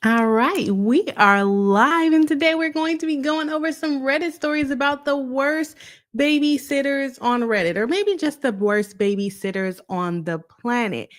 All right, we are live, and today we're going to be going over some Reddit stories about the worst babysitters on Reddit, or maybe just the worst babysitters on the planet.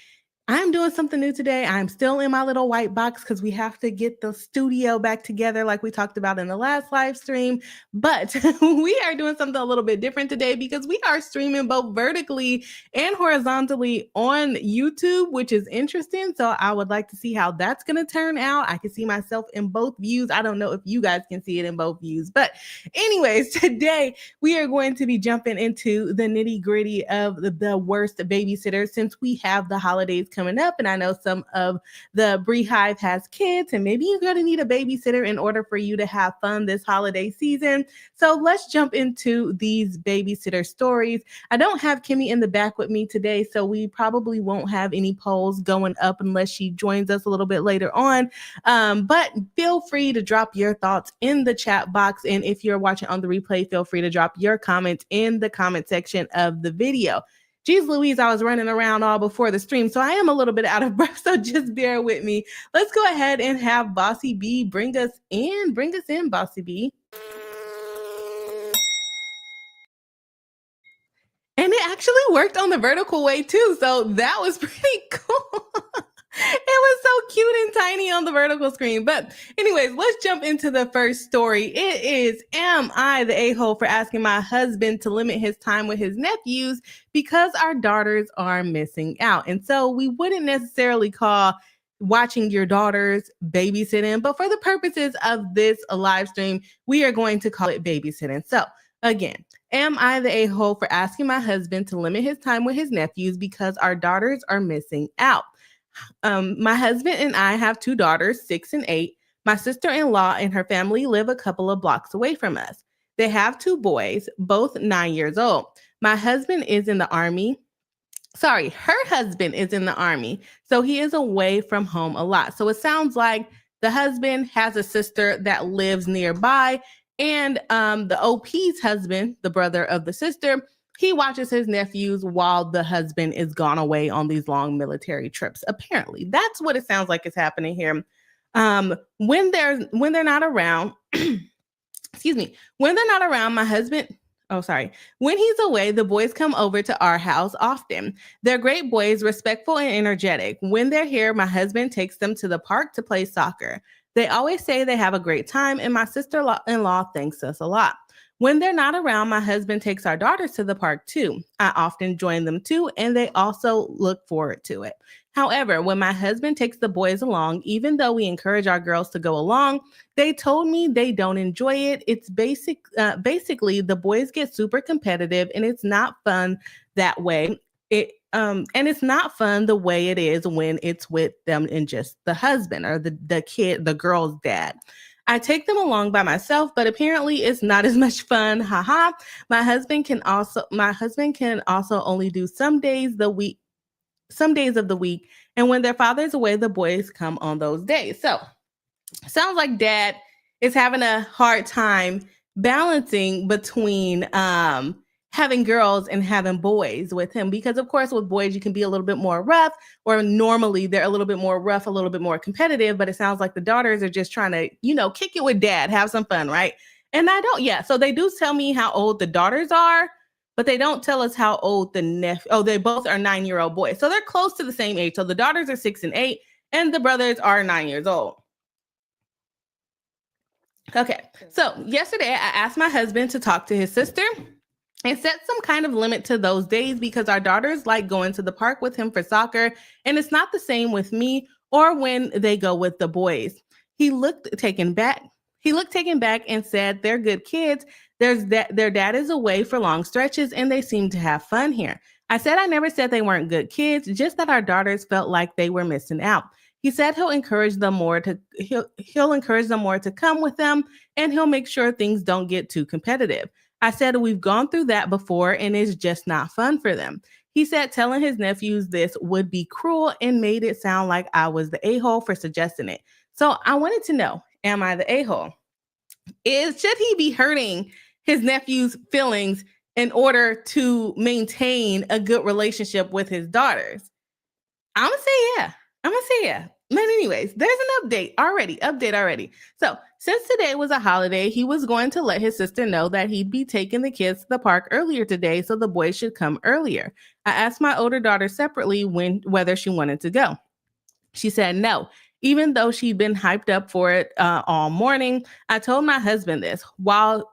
I'm doing something new today. I'm still in my little white box because we have to get the studio back together, like we talked about in the last live stream. But we are doing something a little bit different today because we are streaming both vertically and horizontally on YouTube, which is interesting. So I would like to see how that's going to turn out. I can see myself in both views. I don't know if you guys can see it in both views. But, anyways, today we are going to be jumping into the nitty gritty of the worst babysitters since we have the holidays coming up. And I know some of the Bree Hive has kids, and maybe you're going to need a babysitter in order for you to have fun this holiday season. So let's jump into these babysitter stories. I don't have Kimmy in the back with me today, so we probably won't have any polls going up unless she joins us a little bit later on. But feel free to drop your thoughts in the chat box. And if you're watching on the replay, feel free to drop your comments in the comment section of the video. Geez Louise, I was running around all before the stream, so I am a little bit out of breath, so just bear with me. Let's go ahead and have Bossy B bring us in. Bring us in, Bossy B. And it actually worked on the vertical way too, so that was pretty cool. It was so cute and tiny on the vertical screen. But anyways, let's jump into the first story. It is, am I the a-hole for asking my husband to limit his time with his nephews because our daughters are missing out? And so we wouldn't necessarily call watching your daughters babysitting, but for the purposes of this live stream, we are going to call it babysitting. So again, am I the a-hole for asking my husband to limit his time with his nephews because our daughters are missing out? My husband and I have two daughters, 6 and 8. My sister-in-law and her family live a couple of blocks away from us. They have two boys, both 9 years old. My husband is in the Army. Sorry, her husband is in the Army, so he is away from home a lot. So it sounds like the husband has a sister that lives nearby, and the OP's husband, the brother of the sister, he watches his nephews while the husband is gone away on these long military trips. Apparently, that's what it sounds like is happening here. When they're not around, excuse me, when they're not around, my husband. Oh, sorry. When he's away, the boys come over to our house often. They're great boys, respectful and energetic. When they're here, my husband takes them to the park to play soccer. They always say they have a great time, and my sister-in-law thanks us a lot. When they're not around, my husband takes our daughters to the park too. I often join them too, and they also look forward to it. However, when my husband takes the boys along, even though we encourage our girls to go along, they told me they don't enjoy it. It's basically the boys get super competitive, and it's not fun that way. And it's not fun the way it is when it's with them and just the husband or the kid, the girl's dad. I take them along by myself, but apparently it's not as much fun. Haha. My husband can also only do some days of the week, and when their father's away, the boys come on those days. So sounds like dad is having a hard time balancing between having girls and having boys with him, because of course with boys you can be a little bit more rough, or normally they're a little bit more rough, a little bit more competitive, but it sounds like the daughters are just trying to, kick it with dad, have some fun, right? And so they do tell me how old the daughters are, but they don't tell us how old the nephew. Oh, they both are 9-year-old boys, so they're close to the same age. So the daughters are 6 and 8 and the brothers are 9 years old. Okay, so yesterday I asked my husband to talk to his sister and set some kind of limit to those days because our daughters like going to the park with him for soccer, and it's not the same with me or when they go with the boys. He looked taken back. And said they're good kids. Their dad is away for long stretches and they seem to have fun here. I said I never said they weren't good kids, just that our daughters felt like they were missing out. He said he'll encourage them more to come with them, and he'll make sure things don't get too competitive. I said we've gone through that before and it's just not fun for them. He said telling his nephews this would be cruel and made it sound like I was the a-hole for suggesting it. So I wanted to know, am I the a-hole? Should he be hurting his nephew's feelings in order to maintain a good relationship with his daughters? I'm gonna say yeah. But anyways, there's an update already. So since today was a holiday, he was going to let his sister know that he'd be taking the kids to the park earlier today, so the boys should come earlier. I asked my older daughter separately whether she wanted to go. She said no. Even though she'd been hyped up for it all morning, I told my husband this. While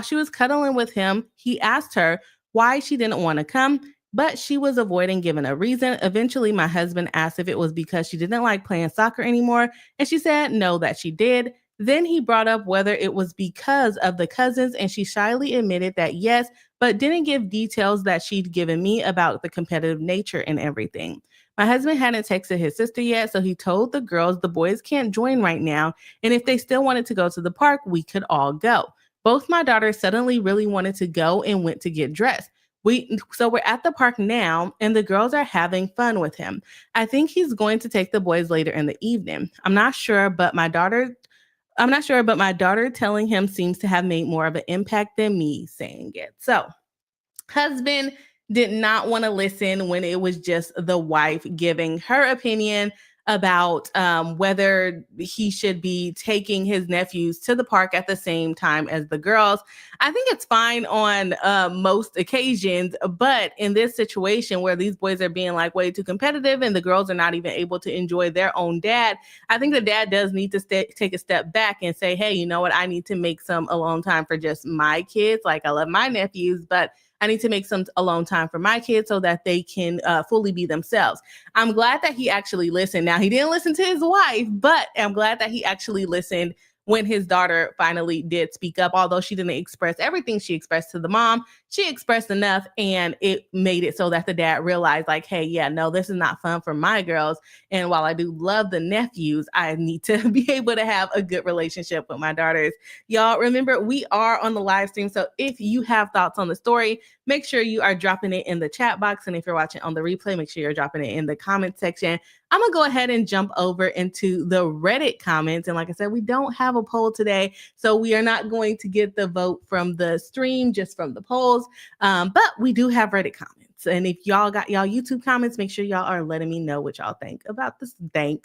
she was cuddling with him, he asked her why she didn't want to come, but she was avoiding giving a reason. Eventually, my husband asked if it was because she didn't like playing soccer anymore, and she said no, that she did. Then he brought up whether it was because of the cousins, and she shyly admitted that yes, but didn't give details that she'd given me about the competitive nature and everything. My husband hadn't texted his sister yet, so he told the girls the boys can't join right now, and if they still wanted to go to the park, we could all go. Both my daughters suddenly really wanted to go and went to get dressed. We're at the park now, and the girls are having fun with him. I think he's going to take the boys later in the evening. I'm not sure, but my daughter telling him seems to have made more of an impact than me saying it. So, husband did not want to listen when it was just the wife giving her opinion about whether he should be taking his nephews to the park at the same time as the girls. I think it's fine on most occasions, but in this situation where these boys are being like way too competitive and the girls are not even able to enjoy their own dad, I think the dad does need to take a step back and say, hey, you know what? I need to make some alone time for just my kids. Like, I love my nephews, but I need to make some alone time for my kids so that they can fully be themselves. I'm glad that he actually listened. Now, he didn't listen to his wife, but I'm glad that he actually listened when his daughter finally did speak up. Although she didn't express everything she expressed to the mom, she expressed enough, and it made it so that the dad realized, like, hey, yeah, no, this is not fun for my girls. And while I do love the nephews, I need to be able to have a good relationship with my daughters. Y'all, remember, we are on the live stream. So if you have thoughts on the story, make sure you are dropping it in the chat box. And if you're watching on the replay, make sure you're dropping it in the comment section. I'm going to go ahead and jump over into the Reddit comments. And like I said, we don't have a poll today, so we are not going to get the vote from the stream, just from the polls. But we do have Reddit comments. And if y'all got y'all YouTube comments, make sure y'all are letting me know what y'all think about this. Girl,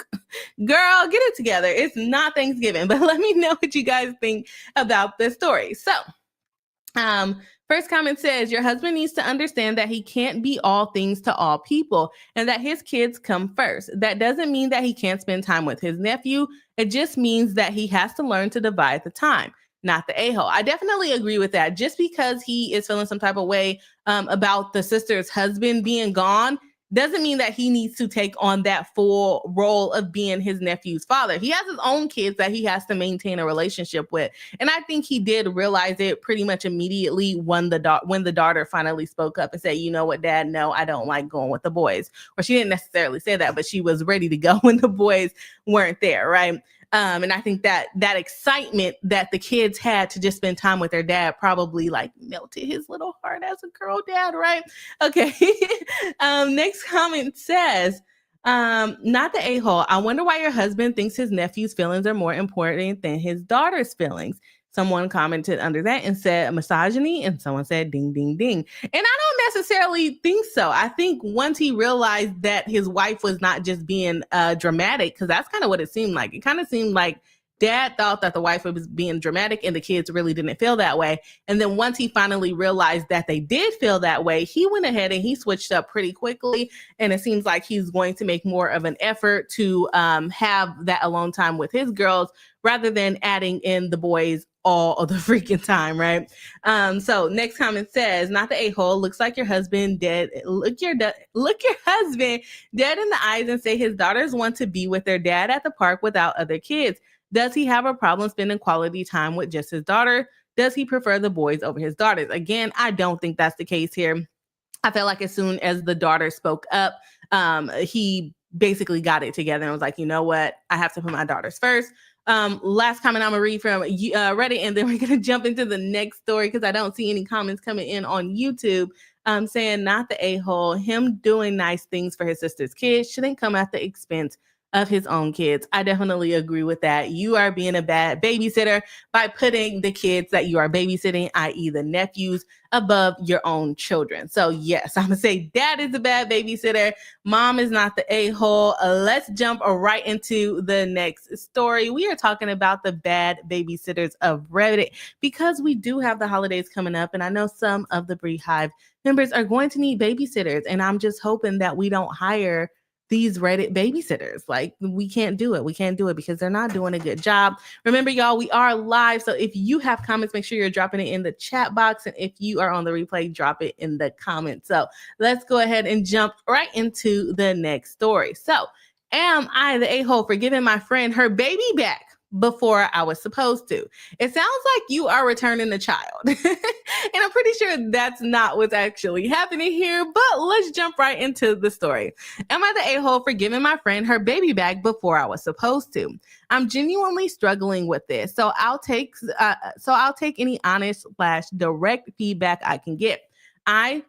get it together. It's not Thanksgiving, but let me know what you guys think about this story. So, first comment says, your husband needs to understand that he can't be all things to all people and that his kids come first. That doesn't mean that he can't spend time with his nephew. It just means that he has to learn to divide the time, not the a-hole. I definitely agree with that. Just because he is feeling some type of way about the sister's husband being gone doesn't mean that he needs to take on that full role of being his nephew's father. He has his own kids that he has to maintain a relationship with. And I think he did realize it pretty much immediately when the daughter finally spoke up and said, you know what, Dad, no, I don't like going with the boys. Or she didn't necessarily say that, but she was ready to go when the boys weren't there, right? And I think that excitement that the kids had to just spend time with their dad probably like melted his little heart as a girl dad, right? Okay. Next comment says, not the a-hole. I wonder why your husband thinks his nephew's feelings are more important than his daughter's feelings. Someone commented under that and said misogyny, and someone said ding, ding, ding. And I don't necessarily think so. I think once he realized that his wife was not just being dramatic, because that's kind of what it seemed like. It kind of seemed like Dad thought that the wife was being dramatic and the kids really didn't feel that way. And then once he finally realized that they did feel that way, he went ahead and he switched up pretty quickly. And it seems like he's going to make more of an effort to have that alone time with his girls rather than adding in the boys all of the freaking time, right? So next comment says, not the a-hole, looks like your husband dead. Look your husband dead in the eyes and say his daughters want to be with their dad at the park without other kids. Does he have a problem spending quality time with just his daughter? Does he prefer the boys over his daughters? Again, I don't think that's the case here. I felt like as soon as the daughter spoke up, he basically got it together and was like, you know what? I have to put my daughters first. Last comment I'm gonna read from Reddit, and then we're gonna jump into the next story because I don't see any comments coming in on YouTube. Saying not the a-hole, him doing nice things for his sister's kids shouldn't come at the expense of his own kids. I definitely agree with that. You are being a bad babysitter by putting the kids that you are babysitting, i.e., the nephews, above your own children. So, yes, I'm going to say dad is a bad babysitter. Mom is not the a-hole. Let's jump right into the next story. We are talking about the bad babysitters of Reddit because we do have the holidays coming up, and I know some of the Beehive members are going to need babysitters, and I'm just hoping that we don't hire these Reddit babysitters. Like, we can't do it. We can't do it because they're not doing a good job. Remember, y'all, we are live. So if you have comments, make sure you're dropping it in the chat box. And if you are on the replay, drop it in the comments. So let's go ahead and jump right into the next story. So, am I the a-hole for giving my friend her baby back before I was supposed to? It sounds like you are returning the child. And I'm pretty sure that's not what's actually happening here, but let's jump right into the story. Am I the a-hole for giving my friend her baby back before I was supposed to? I'm genuinely struggling with this, so I'll take any honest / direct feedback I can get. I,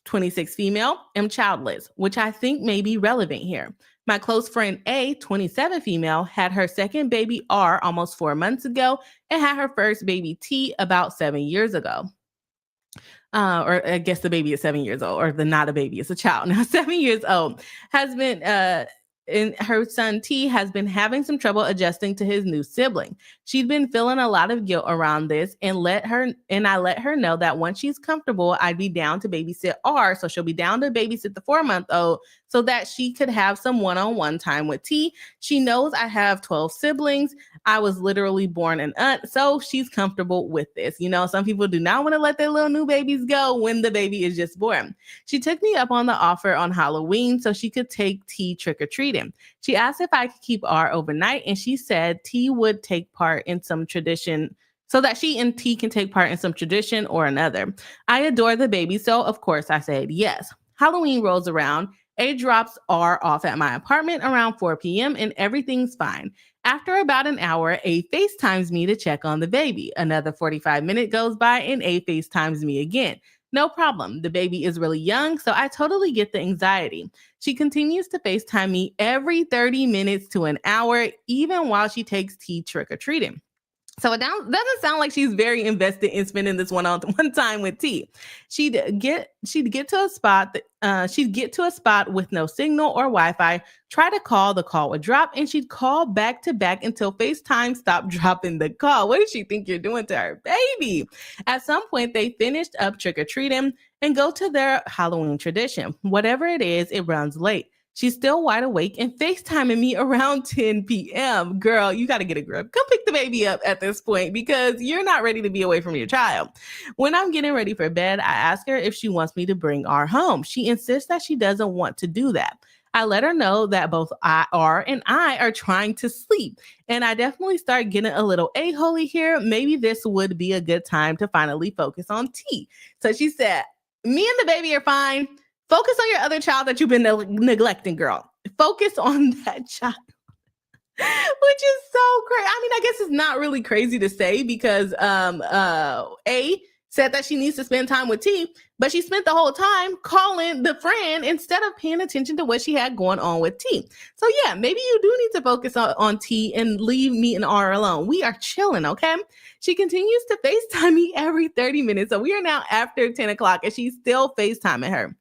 26 female, am childless, which I think may be relevant here. My close friend A, 27 female, had her second baby R almost 4 months ago and had her first baby T about 7 years ago. Or I guess the baby is 7 years old, or not a baby, it's a child now, 7 years old, and her son T has been having some trouble adjusting to his new sibling. She'd been feeling a lot of guilt around this, and I let her know that once she's comfortable, I'd be down to babysit R, so she'll be down to babysit the 4-month-old so that she could have some one-on-one time with T. She knows I have 12 siblings. I was literally born an aunt, so she's comfortable with this. You know, some people do not want to let their little new babies go when the baby is just born. She took me up on the offer on Halloween so she could take T trick-or-treating. She asked if I could keep R overnight, and she said T would take part in some tradition so that she and T can take part in some tradition or another. I adore the baby, so of course I said yes. Halloween rolls around. A drops R off at my apartment around 4 p.m. and everything's fine. After about an hour, A FaceTimes me to check on the baby. Another 45 minutes goes by and A FaceTimes me again. No problem. The baby is really young, so I totally get the anxiety. She continues to FaceTime me every 30 minutes to an hour, even while she takes T trick-or-treating. So it doesn't sound like she's very invested in spending this one-on-one time with T. She'd get to a spot with no signal or Wi-Fi, try to call, the call would drop, and she'd call back to back until FaceTime stopped dropping the call. What does she think you're doing to her baby? At some point, they finished up trick-or-treating and go to their Halloween tradition. Whatever it is, it runs late. She's still wide awake and FaceTiming me around 10 p.m. Girl, you got to get a grip. Come pick the baby up at this point because you're not ready to be away from your child. When I'm getting ready for bed, I ask her if she wants me to bring R home. She insists that she doesn't want to do that. I let her know that both R and I are trying to sleep. And I definitely start getting a little a-holy here. Maybe this would be a good time to finally focus on T. So she said, me and the baby are fine. Focus on your other child that you've been neglecting, girl. Focus on that child. Which is so crazy. I mean, I guess it's not really crazy to say because A said that she needs to spend time with T, but she spent the whole time calling the friend instead of paying attention to what she had going on with T. So yeah, maybe you do need to focus on T and leave me and R alone. We are chilling, okay? She continues to FaceTime me every 30 minutes. So we are now after 10 o'clock and she's still FaceTiming her.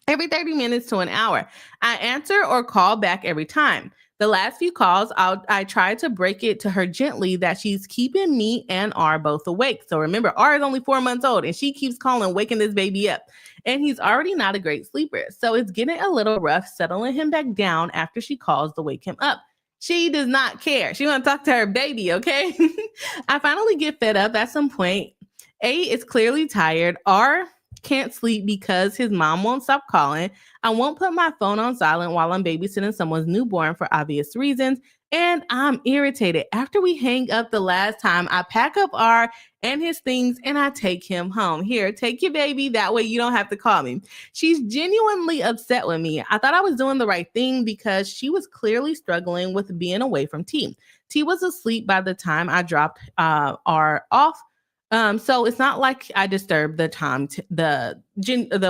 Every 30 minutes to an hour. I answer or call back every time. The last few calls, I try to break it to her gently that she's keeping me and R both awake. So remember, R is only 4 months old and she keeps calling, waking this baby up. And he's already not a great sleeper. So it's getting a little rough settling him back down after she calls to wake him up. She does not care. She wants to talk to her baby, okay? I finally get fed up at some point. A is clearly tired. R can't sleep because his mom won't stop calling. I won't put my phone on silent while I'm babysitting someone's newborn for obvious reasons. And I'm irritated. After we hang up the last time, I pack up R and his things and I take him home. Here, take your baby. That way you don't have to call me. She's genuinely upset with me. I thought I was doing the right thing because she was clearly struggling with being away from T. T was asleep by the time I dropped R off. So it's not like I disturb the time, the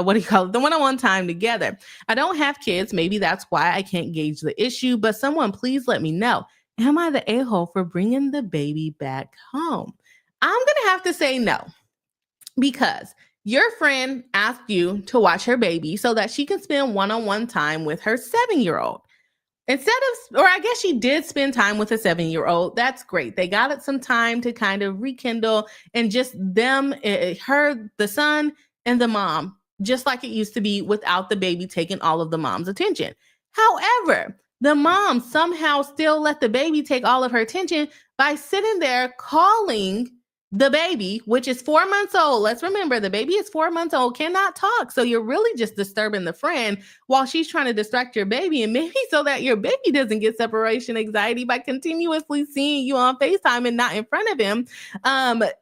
what do you call it, the one-on-one time together. I don't have kids. Maybe that's why I can't gauge the issue. But someone, please let me know. Am I the a-hole for bringing the baby back home? I'm gonna have to say no, because your friend asked you to watch her baby so that she can spend one-on-one time with her 7-year-old. Instead of, or I guess she did spend time with a 7-year-old. That's great. They got it some time to kind of rekindle, and just them, her, the son, and the mom, just like it used to be without the baby taking all of the mom's attention. However, the mom somehow still let the baby take all of her attention by sitting there calling the baby, which is 4 months old. Let's remember, the baby is 4 months old, cannot talk. So you're really just disturbing the friend while she's trying to distract your baby, and maybe so that your baby doesn't get separation anxiety by continuously seeing you on FaceTime and not in front of him.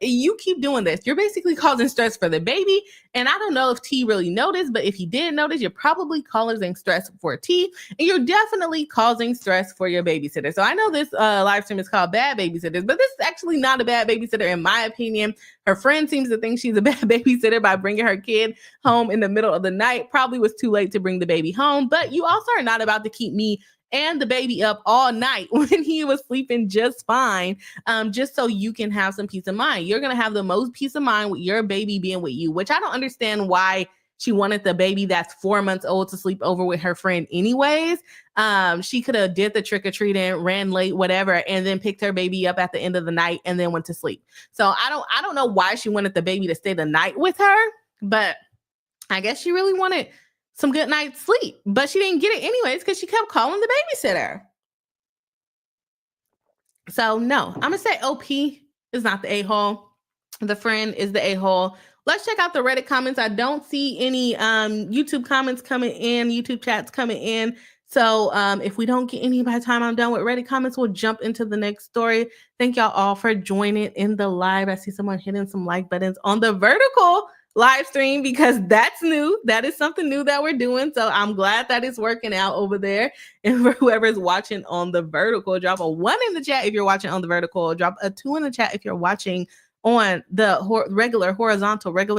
You keep doing this. You're basically causing stress for the baby. And I don't know if T really noticed, but if he did notice, you're probably causing stress for T, and you're definitely causing stress for your babysitter. So I know this live stream is called Bad Babysitters, but this is actually not a bad babysitter in my opinion. Her friend seems to think she's a bad babysitter by bringing her kid home in the middle of the night. Probably was too late to bring the baby home, but you also are not about to keep me and the baby up all night when he was sleeping just fine, just so you can have some peace of mind. You're going to have the most peace of mind with your baby being with you, which I don't understand why she wanted the baby that's 4 months old to sleep over with her friend anyways. She could have did the trick-or-treating, ran late, whatever, and then picked her baby up at the end of the night and then went to sleep. So I don't know why she wanted the baby to stay the night with her, but I guess she really wanted some good night's sleep, but she didn't get it anyways because she kept calling the babysitter. So no, I'm gonna say OP is not the a-hole. The friend is the a-hole. Let's check out the Reddit comments. I don't see any YouTube comments coming in, YouTube chats coming in. So if we don't get any by the time I'm done with Reddit comments, we'll jump into the next story. Thank y'all all for joining in the live. I see someone hitting some like buttons on the vertical live stream because that's new. That is something new that we're doing. So I'm glad that it's working out over there. And for whoever's watching on the vertical, drop a 1 in the chat if you're watching on the vertical. Drop a 2 in the chat if you're watching on the regular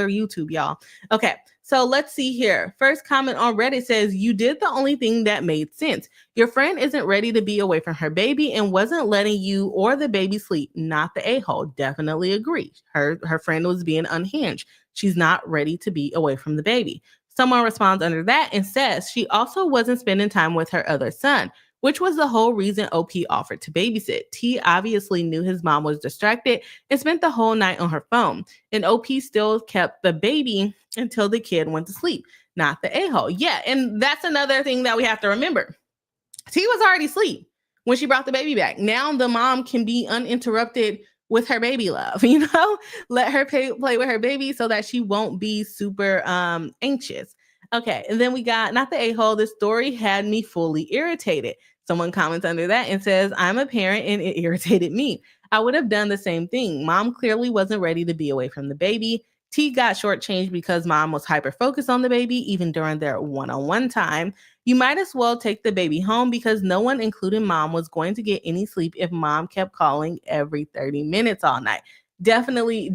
YouTube, y'all. Okay, so let's see here. First comment on Reddit says, you did the only thing that made sense. Your friend isn't ready to be away from her baby and wasn't letting you or the baby sleep. Not the a-hole. Definitely agree. Her friend was being unhinged. She's not ready to be away from the baby. Someone responds under that and says she also wasn't spending time with her other son, which was the whole reason OP offered to babysit. T obviously knew his mom was distracted and spent the whole night on her phone. And OP still kept the baby until the kid went to sleep. Not the a-hole. Yeah, and that's another thing that we have to remember. T was already asleep when she brought the baby back. Now the mom can be uninterrupted with her baby love, let her play with her baby so that she won't be super anxious. Okay, and then we got, not the a-hole, this story had me fully irritated. Someone comments under that and says, I'm a parent and it irritated me. I would have done the same thing. Mom clearly wasn't ready to be away from the baby. T got shortchanged because mom was hyper-focused on the baby, even during their one-on-one time. You might as well take the baby home because no one, including mom, was going to get any sleep if mom kept calling every 30 minutes all night. Definitely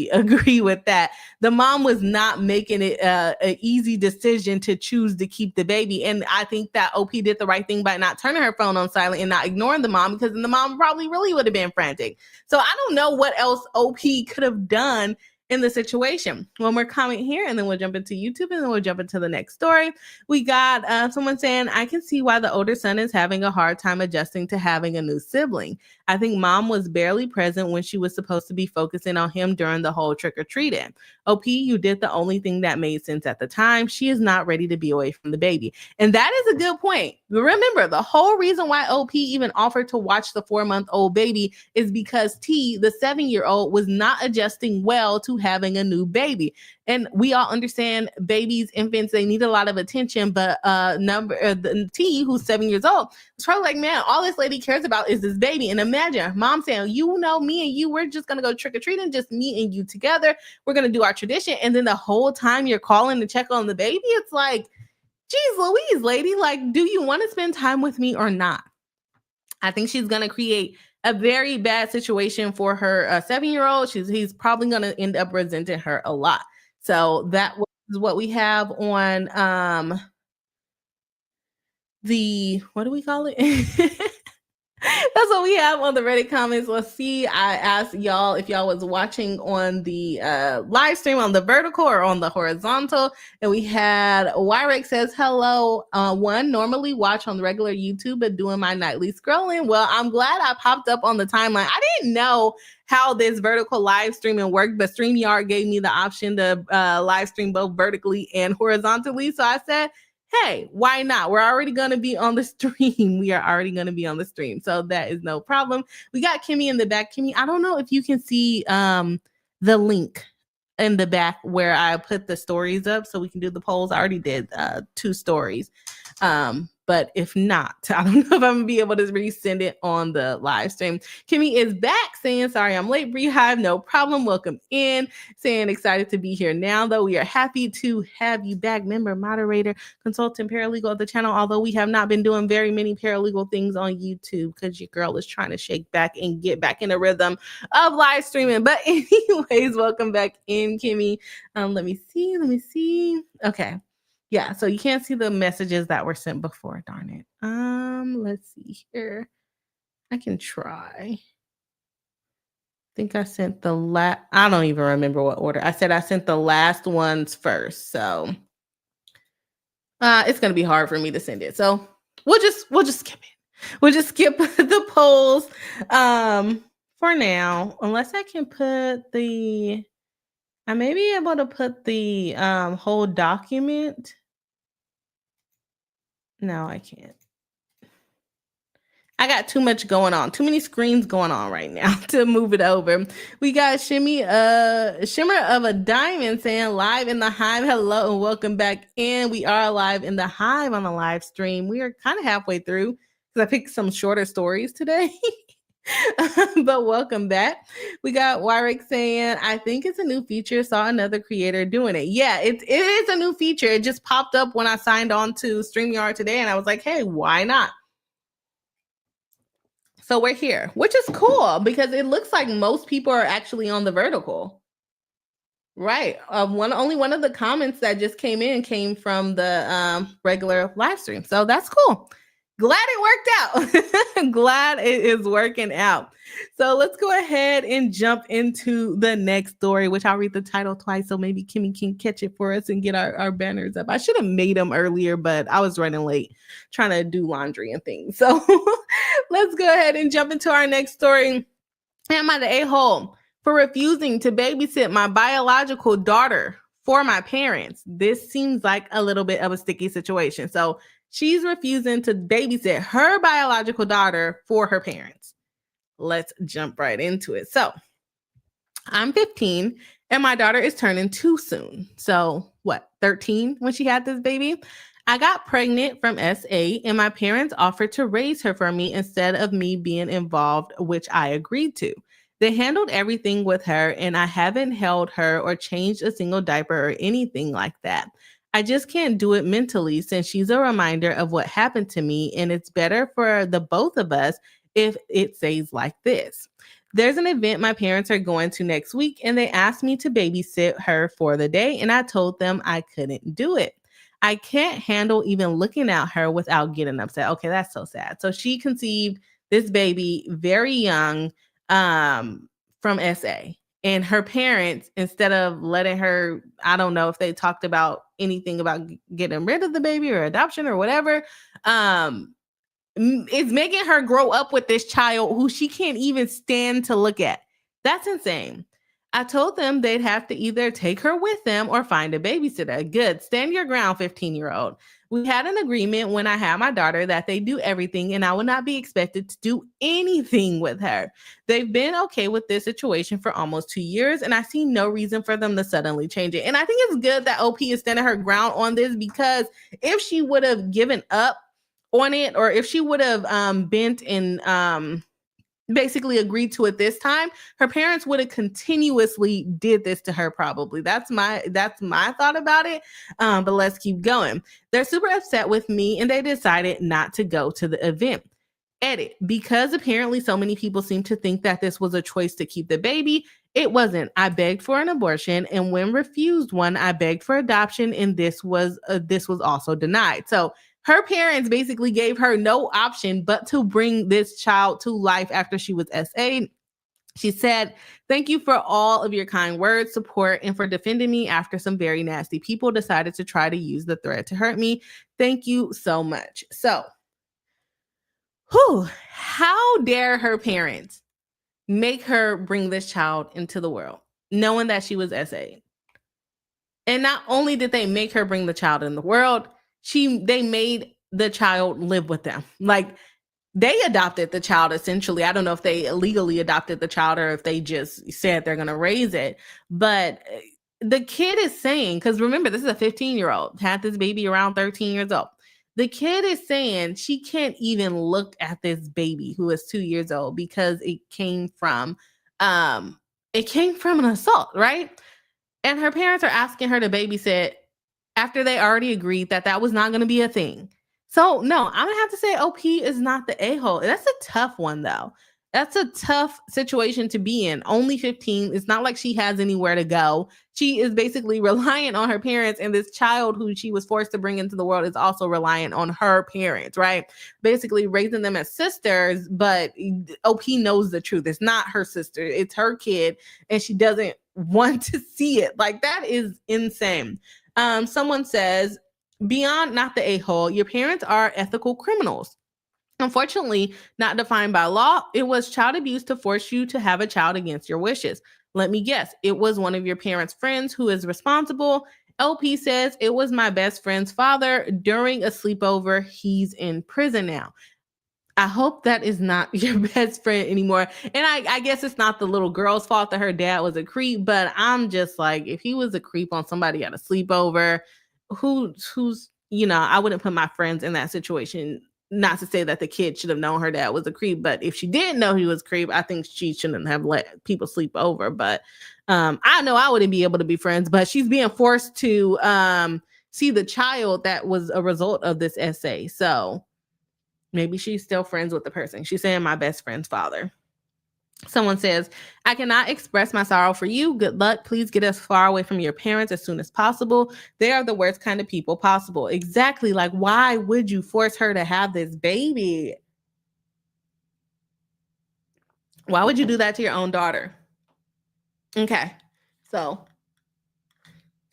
agree with that. The mom was not making it an easy decision to choose to keep the baby. And I think that OP did the right thing by not turning her phone on silent and not ignoring the mom, because then the mom probably really would have been frantic. So I don't know what else OP could have done in the situation. One more comment here, and then we'll jump into YouTube, and then we'll jump into the next story. We got someone saying, I can see why the older son is having a hard time adjusting to having a new sibling. I think mom was barely present when she was supposed to be focusing on him during the whole trick-or-treating. OP, you did the only thing that made sense at the time. She is not ready to be away from the baby. And that is a good point. Remember, the whole reason why OP even offered to watch the 4-month-old baby is because T, the 7-year-old, was not adjusting well to having a new baby. And we all understand babies, infants, they need a lot of attention. But the T, who's 7 years old, was probably like, man, all this lady cares about is this baby. And imagine mom saying, me and you, we're just going to go trick-or-treating, just me and you together. We're going to do our tradition. And then the whole time you're calling to check on the baby, it's like, geez Louise, lady, like, do you want to spend time with me or not? I think she's going to create a very bad situation for her 7-year-old. He's probably going to end up resenting her a lot. So that was what we have on the, what do we call it? That's what we have on the Reddit comments. Let's see. I asked y'all if y'all was watching on the live stream on the vertical or on the horizontal. And we had Wyrick says, hello. One, normally watch on the regular YouTube, but doing my nightly scrolling. Well, I'm glad I popped up on the timeline. I didn't know how this vertical live streaming worked, but StreamYard gave me the option to live stream both vertically and horizontally. So I said, hey, why not? We're already going to be on the stream. We are already going to be on the stream. So that is no problem. We got Kimmy in the back. Kimmy, I don't know if you can see the link in the back where I put the stories up so we can do the polls. I already did 2 stories. But if not, I don't know if I'm going to be able to resend it on the live stream. Kimmy is back saying, sorry, I'm late, Beehive. No problem. Welcome in. Saying excited to be here now, though. We are happy to have you back. Member, moderator, consultant, paralegal of the channel. Although we have not been doing very many paralegal things on YouTube because your girl is trying to shake back and get back in the rhythm of live streaming. But anyways, welcome back in, Kimmy. Let me see. Okay. Yeah, so you can't see the messages that were sent before, darn it. Let's see here. I can try. I think I sent the I don't even remember what order. I said I sent the last ones first, so it's gonna be hard for me to send it. So we'll just skip it. We'll just skip the polls for now, unless I can put I may be able to put the whole document. No, I can't. I got too much going on, too many screens going on right now to move it over. We got Shimmer of a Diamond saying live in the Hive. Hello and welcome back in. We are live in the Hive on the live stream. We are kind of halfway through because I picked some shorter stories today. But welcome back. We got Wyrick saying, I think it's a new feature. Saw another creator doing it. Yeah, it is a new feature. It just popped up when I signed on to StreamYard today, and I was like, hey, why not? So we're here, which is cool because it looks like most people are actually on the vertical. Right. Only one of the comments that just came from the regular live stream. So that's cool. Glad it worked out. Glad it is working out. So let's go ahead and jump into the next story, which I'll read the title twice. So maybe Kimmy can catch it for us and get our banners up. I should have made them earlier, but I was running late trying to do laundry and things. So let's go ahead and jump into our next story. Am I the a-hole for refusing to babysit my biological daughter for my parents? This seems like a little bit of a sticky situation. So she's refusing to babysit her biological daughter for her parents. Let's jump right into it. So I'm 15 and my daughter is turning 2 soon. So 13 when she had this baby? I got pregnant from SA and my parents offered to raise her for me instead of me being involved, which I agreed to. They handled everything with her and I haven't held her or changed a single diaper or anything like that. I just can't do it mentally since she's a reminder of what happened to me, and it's better for the both of us if it stays like this. There's an event my parents are going to next week, and they asked me to babysit her for the day, and I told them I couldn't do it. I can't handle even looking at her without getting upset. Okay, that's so sad. So she conceived this baby very young from SA. And her parents, instead of letting her, I don't know if they talked about anything about getting rid of the baby or adoption or whatever, is making her grow up with this child who she can't even stand to look at. That's insane. I told them they'd have to either take her with them or find a babysitter. Good. Stand your ground, 15-year-old. We had an agreement when I had my daughter that they do everything and I would not be expected to do anything with her. They've been okay with this situation for almost 2 years and I see no reason for them to suddenly change it. And I think it's good that OP is standing her ground on this, because if she would have given up on it, or if she would have bent and basically agreed to it this time, her parents would have continuously did this to her probably. That's my thought about it. But let's keep going. They're super upset with me and they decided not to go to the event. Edit. Because apparently so many people seem to think that this was a choice to keep the baby, it wasn't. I begged for an abortion, and when refused one, I begged for adoption, and this was also denied. So her parents basically gave her no option but to bring this child to life after she was SA'd. She said, "Thank you for all of your kind words, support, and for defending me after some very nasty people decided to try to use the thread to hurt me. Thank you so much." So, how dare her parents make her bring this child into the world, knowing that she was SA'd? And not only did they make her bring the child in the world, they made the child live with them. Like, they adopted the child essentially. I don't know if they illegally adopted the child or if they just said they're going to raise it. But the kid is saying, because remember, this is a 15-year-old, had this baby around 13 years old. The kid is saying she can't even look at this baby who is 2 years old because it came from an assault, right? And her parents are asking her to babysit after they already agreed that that was not going to be a thing. So, no, I'm going to have to say OP is not the a-hole. That's a tough one, though. That's a tough situation to be in. Only 15. It's not like she has anywhere to go. She is basically reliant on her parents, and this child who she was forced to bring into the world is also reliant on her parents, right? Basically raising them as sisters, but OP knows the truth. It's not her sister. It's her kid, and she doesn't want to see it. Like, that is insane. Someone says, "Beyond not the a-hole, your parents are ethical criminals. Unfortunately, not defined by law, it was child abuse to force you to have a child against your wishes. Let me guess, it was one of your parents' friends who is responsible." LP says, "It was my best friend's father during a sleepover. He's in prison now." I hope that is not your best friend anymore. And I guess it's not the little girl's fault that her dad was a creep, but I'm just like, if he was a creep on somebody at a sleepover, who's, I wouldn't put my friends in that situation. Not to say that the kid should have known her dad was a creep, but if she didn't know he was a creep, I think she shouldn't have let people sleep over. But I know I wouldn't be able to be friends, but she's being forced to see the child that was a result of this essay. So maybe she's still friends with the person. She's saying my best friend's father. Someone says, "I cannot express my sorrow for you. Good luck. Please get as far away from your parents as soon as possible. They are the worst kind of people possible." Exactly. Like, why would you force her to have this baby? Why would you do that to your own daughter? Okay. So,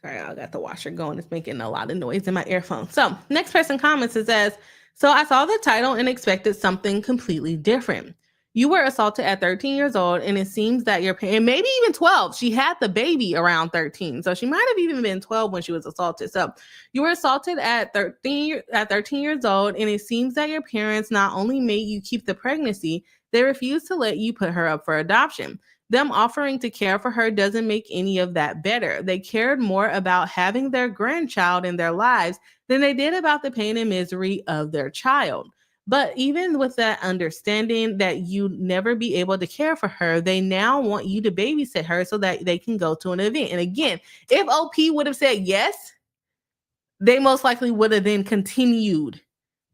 sorry, I got the washer going. It's making a lot of noise in my earphone. So, next person comments and says, "So I saw the title and expected something completely different. You were assaulted at 13 years old, and it seems that your parents, maybe even 12, she had the baby around 13. So she might have even been 12 when she was assaulted. So you were assaulted at 13 years old, and it seems that your parents not only made you keep the pregnancy, they refused to let you put her up for adoption. Them offering to care for her doesn't make any of that better. They cared more about having their grandchild in their lives than they did about the pain and misery of their child. But even with that understanding that you'd never be able to care for her, they now want you to babysit her so that they can go to an event." And again, if OP would have said yes, they most likely would have then continued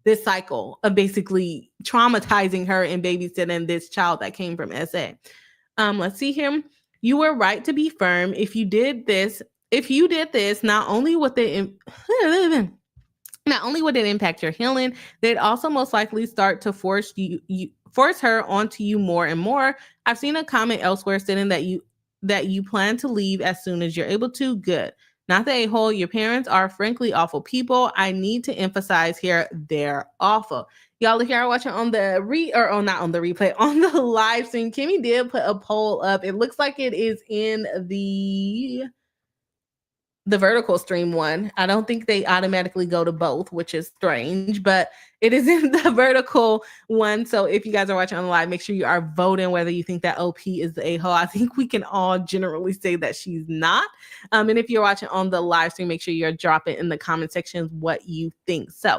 this cycle of basically traumatizing her and babysitting this child that came from SA. Let's see here. "You were right to be firm. If you did this, not only would it impact your healing, they'd also most likely start to force her onto you more and more. I've seen a comment elsewhere stating that you plan to leave as soon as you're able to. Good. Not the a-hole. Your parents are frankly awful people. I need to emphasize here, they're awful." Y'all, if y'all are watching on the not on the replay, on the live stream, Kimmy did put a poll up. It looks like it is in the vertical stream one. I don't think they automatically go to both, which is strange, but it is in the vertical one. So if you guys are watching on the live, make sure you are voting whether you think that OP is the a-hole. I think we can all generally say that she's not. And if you're watching on the live stream, make sure you're dropping in the comment sections what you think. So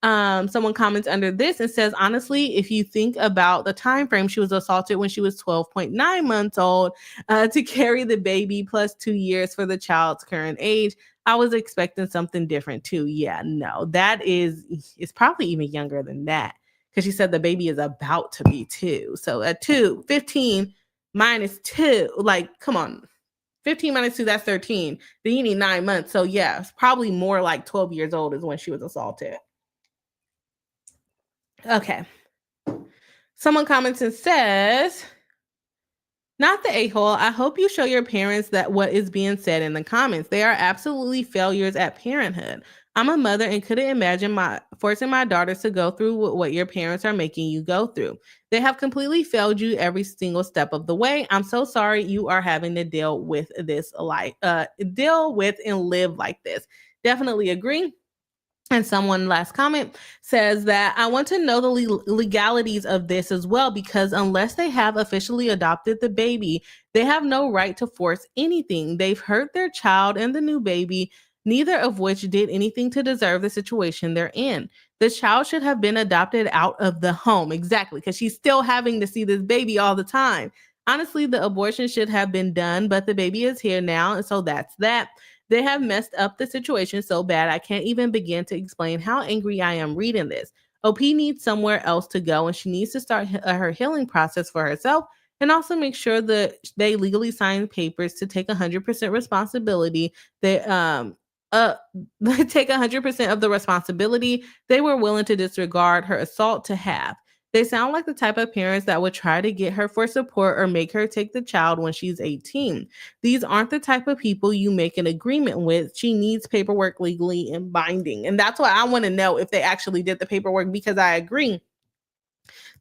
someone comments under this and says, "Honestly, if you think about the time frame, she was assaulted when she was 12.9 months old, to carry the baby plus 2 years for the child's current age. I was expecting something different too." Yeah, no, it's probably even younger than that, because she said the baby is about to be 2. So at 2, 15 minus 2, like, come on. 15 minus 2, that's 13. Then you need 9 months. So yeah, it's probably more like 12 years old is when she was assaulted. Okay. Someone comments and says, not the a-hole. I hope you show your parents that what is being said in the comments. They are absolutely failures at parenthood. I'm a mother and couldn't imagine forcing my daughters to go through what your parents are making you go through. They have completely failed you every single step of the way. I'm so sorry you are having to deal with this deal with and live like this. Definitely agree. And someone last comment says that I want to know the legalities of this as well, because unless they have officially adopted the baby, they have no right to force anything. They've hurt their child and the new baby, neither of which did anything to deserve the situation they're in. The child should have been adopted out of the home. Exactly, because she's still having to see this baby all the time. Honestly, the abortion should have been done, but the baby is here now, and so that's that. They have messed up the situation so bad I can't even begin to explain how angry I am reading this. OP needs somewhere else to go, and she needs to start her healing process for herself, and also make sure that they legally sign papers to take 100% responsibility. They take 100% of the responsibility they were willing to disregard her assault to have. They sound like the type of parents that would try to get her for support or make her take the child when she's 18. These aren't the type of people you make an agreement with. She needs paperwork legally and binding. And that's why I want to know if they actually did the paperwork, because I agree.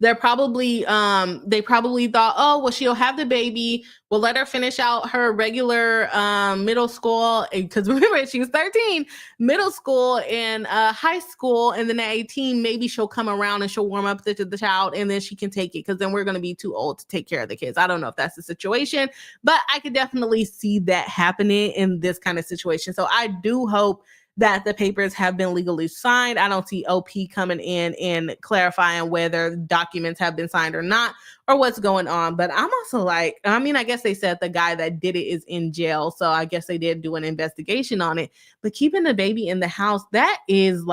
They probably thought, oh, well, she'll have the baby. We'll let her finish out her regular middle school. Because remember, she was 13, middle school and high school. And then at 18, maybe she'll come around and she'll warm up to the child and then she can take it, because then we're going to be too old to take care of the kids. I don't know if that's the situation, but I could definitely see that happening in this kind of situation. So I do hope that the papers have been legally signed. I don't see OP coming in and clarifying whether documents have been signed or not, or what's going on. But I'm also like, I mean, I guess they said the guy that did it is in jail, so I guess they did do an investigation on it. But keeping the baby in the house, that is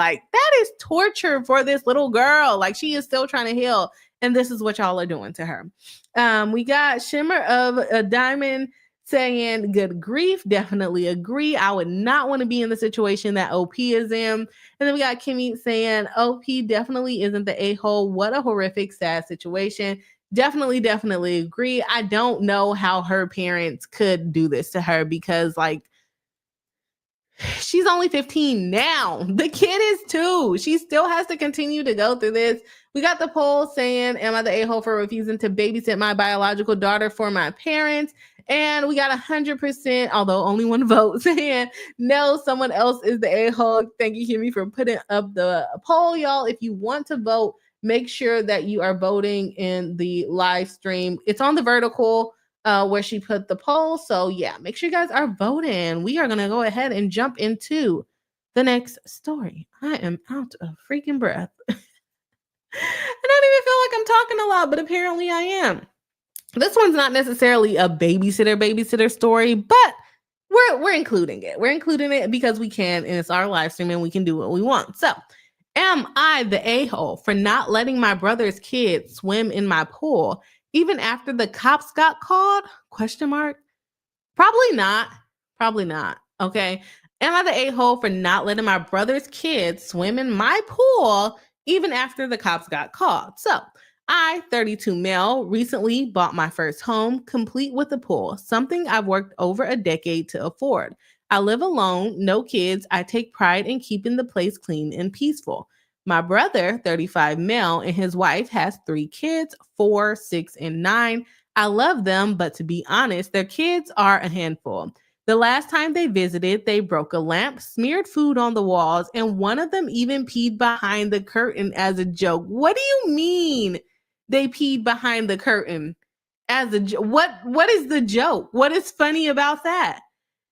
torture for this little girl. Like, she is still trying to heal, and this is what y'all are doing to her. We got Shimmer of a Diamond saying, good grief, definitely agree. I would not want to be in the situation that OP is in. And then we got Kimmy saying, OP definitely isn't the a-hole. What a horrific, sad situation. Definitely agree. I don't know how her parents could do this to her, because like, she's only 15 now. The kid is 2. She still has to continue to go through this. We got the poll saying, am I the a-hole for refusing to babysit my biological daughter for my parents? And we got 100%, although only one vote, saying no, someone else is the a-hole. Thank you, Kimmy, for putting up the poll, y'all. If you want to vote, make sure that you are voting in the live stream. It's on the vertical where she put the poll. So yeah, make sure you guys are voting. We are going to go ahead and jump into the next story. I am out of freaking breath. I don't even feel like I'm talking a lot, but apparently I am. This one's not necessarily a babysitter story, but we're including it. We're including it because we can, and it's our live stream and we can do what we want. So, am I the a-hole for not letting my brother's kids swim in my pool even after the cops got called? Question mark. Probably not. Okay. Am I the a-hole for not letting my brother's kids swim in my pool even after the cops got called? So, I, 32 male, recently bought my first home, complete with a pool, something I've worked over a decade to afford. I live alone, no kids. I take pride in keeping the place clean and peaceful. My brother, 35 male, and his wife has 3 kids, 4, 6, and 9. I love them, but to be honest, their kids are a handful. The last time they visited, they broke a lamp, smeared food on the walls, and one of them even peed behind the curtain as a joke. What do you mean they peed behind the curtain as a joke? What is the joke? What is funny about that?